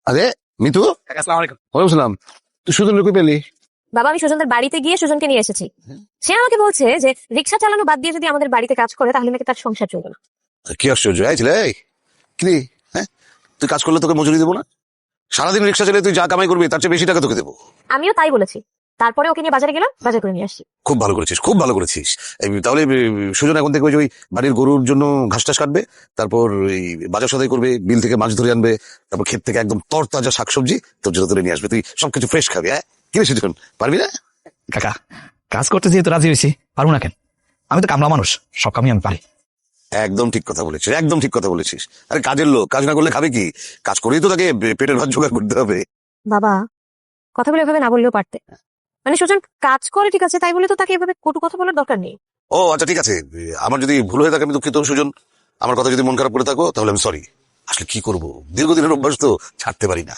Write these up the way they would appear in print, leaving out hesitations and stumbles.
আরে মিতু, আসসালামু আলাইকুম। ওয়ালাইকুম সালাম। তুই সুজন কই পেলি? বাবা, আমি সুজনদের বাড়িতে গিয়ে সুজনকে নিয়ে এসেছি। সে আমাকে বলছে যে রিক্সা চালানো বাদ দিয়ে যদি আমাদের বাড়িতে কাজ করে তাহলে নাকি তার সংসার চলবে না। কি আশ্চর্য ছেলে, কি হ্যাঁ, তুই কাজ করলে তোকে মজুরি দেবো না? সারাদিন রিক্সা চালিয়ে তুই যা কামাই করবি তার চেয়ে বেশি টাকা তোকে দেবো। আমিও তাই বলেছি, তারপরে ওকে নিয়ে বাজারে গেলাম, বাজার করে নিয়ে আসছি। খুব ভালো করেছিস, খুব ভালো করেছিস। তাহলে সুজন এখন থেকে ওই বাড়ির গরুর জন্য ঘাস টাস কাটবে, তারপর এই বাজার সদাই করবে, বিল থেকে মাছ ধরে আনবে, তারপর ক্ষেত থেকে একদম তরতাজা শাকসবজি তোর জন্য তুলে নিয়ে আসবে। তুই সবকিছু ফ্রেশ খাবি। হ্যাঁ, কি রে সুজন, পারবি না? কাকা, কাজ করতে যেহেতু রাজি হয়েছি, পারবো না কেন? আমি তো কামলা মানুষ, সব কামই আমি পারি। একদম ঠিক কথা বলেছিস, একদম ঠিক কথা বলেছিস। আরে কাজের লোক, কাজ না করলে খাবে কি? কাজ করেই তো তাকে পেটের ভাত জোগাড় করতে হবে। বাবা, কথাগুলো এভাবে না বললেও পারতে। মানে সুজন কাজ করে ঠিক আছে, তাই বলে তো তাকে এভাবে কটু কথা বলার দরকার নেই। ও আচ্ছা, ঠিক আছে। আমার যদি ভুল হয়ে থাকে আমি দুঃখিত সুজন। আমার কথা যদি মন খারাপ করে থাকো তাহলে আমি সরি। আসলে কি করবো, দীর্ঘদিনের অভ্যাস তো ছাড়তে পারি না।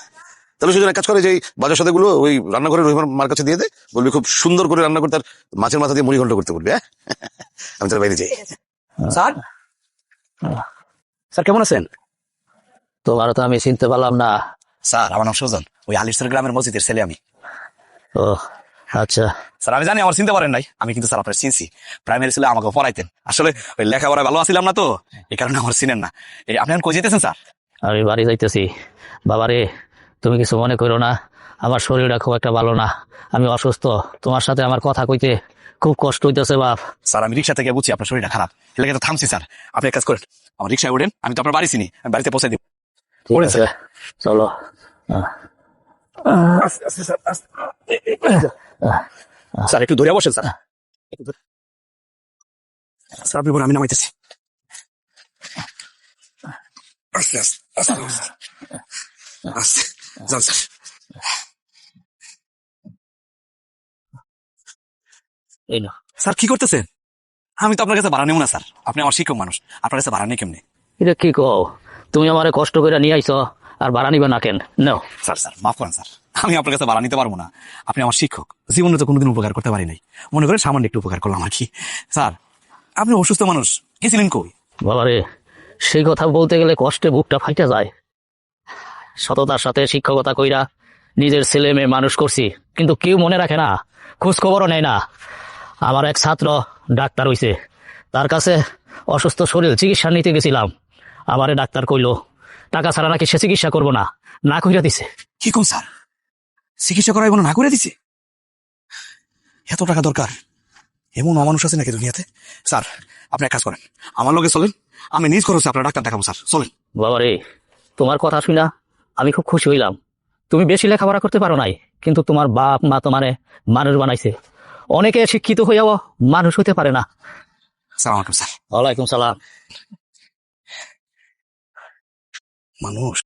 তাহলে সুজন এক কাজ করে, যে এই বাজার সাথে গুলো ওই রান্নাঘরে রহিমার মার কাছে দিয়ে দে, বলবি খুব সুন্দর করে রান্না করতে, আর মাছের মাথা দিয়ে মুড়ি ঘন্ট করতে বলবি। হ্যাঁ, আমি তার বাইরে যাই। স্যার, স্যার কেমন আছেন? তোমার তো আমি চিনতে পারলাম না। স্যার, আমার নাম সুজন, ওই আলিশ্বর গ্রামের মসজিদের ছেলে আমি। ও আচ্ছা, স্যার আমি জানি আমার চিনতে পারেন নাই, আমি কিন্তু স্যার আপনার চিনছি। প্রাইমারি ছেলে আমাকে পড়াইতেন, আসলে ওই লেখাপড়ায় ভালো আছিলাম না তো, এই কারণে আমার চিনেন না। এই আপনি এখন কই যেতেছেন স্যার? আমি বাড়ি যাইতেছি। বাবারে, তুমি কিছু মনে করো না, আমার শরীরটা খুব একটা ভালো না, আমি অসুস্থ। তোমার সাথে আমার কথা কইতে খুব কষ্ট হইতেছে বাপ। স্যার আমি রিক্সা থেকে বুঝছি আপনার শরীরটা খারাপ, এলাকায় তো থামছি। স্যার আপনি এক কাজ করেন, আমার রিক্সায় ওঠেন, আমি তো আপনার বাড়ি চিনি, আমি বাড়িতে পৌঁছে দিব। ঠিক ওঠেন, আছে, চলো। স্যার একটু ধরে বসেন স্যার। স্যার আপনি বলেন, আমি নামাইতেছি। আস্তে আস্তে আস্তে আস্তে যান স্যার। এই না, স্যার কি করতেছেন? আমি তো আপনার কাছে ভাড়া নেব না স্যার, আপনি আমার শিক্ষক মানুষ, আপনার কাছে ভাড়া নেই কেমনি? এটা কি কও? তুমি আমারে কষ্ট করে নিয়ে আইছো, আর ভাড়া নিবে না কেন? নাও। স্যার স্যার মাফ করেন স্যার, আমি আপনার কাছে ভাড়া নিতে পারবো না। আপনি আমার শিক্ষক, জীবনে তো কোনোদিন উপকার করতে পারি নাই, মনে করেন সামান্য একটু উপকার করলাম আর কি। স্যার আপনি অসুস্থ মানুষ, গেছিলেন কই? বাবারে, সেই কথা বলতে গেলে কষ্টে বুকটা ফাইটা যায়। সততার সাথে শিক্ষকতা কইরা নিজের ছেলে মেয়ে মানুষ করছি, কিন্তু কেউ মনে রাখে না, খোঁজ খবরও নেয় না। আমার এক ছাত্র ডাক্তার হইছে, তার কাছে অসুস্থ শরীর চিকিৎসা নিতে গেছিলাম। আমারে ডাক্তার কইলো টাকা ছাড়া নাকি সে চিকিৎসা করবো না, না কইরা দিছে। কি কোন স্যার, চিকিৎসা করাই না করে দিছে? এত টাকা দরকার? এমন অমানুষ আছে নাকি দুনিয়াতে? স্যার আপনি এক কাজ করেন, আমার লগে চলেন, আমি নিজ খরচে আপনার ডাক্তার দেখাবো। স্যার চলেন। বাবারে, তোমার কথা শুনা আমি খুব খুশি হইলাম। তুমি বেশি লেখাপড়া করতে পারো নাই, কিন্তু তোমার বাপ মা তোমারে মানুষ বানাইছে। অনেকে শিক্ষিত হইয়াও মানুষ হইতে পারে না। সালাম আলাইকুম স্যার। ওয়ালাইকুম সালাম। মানুষ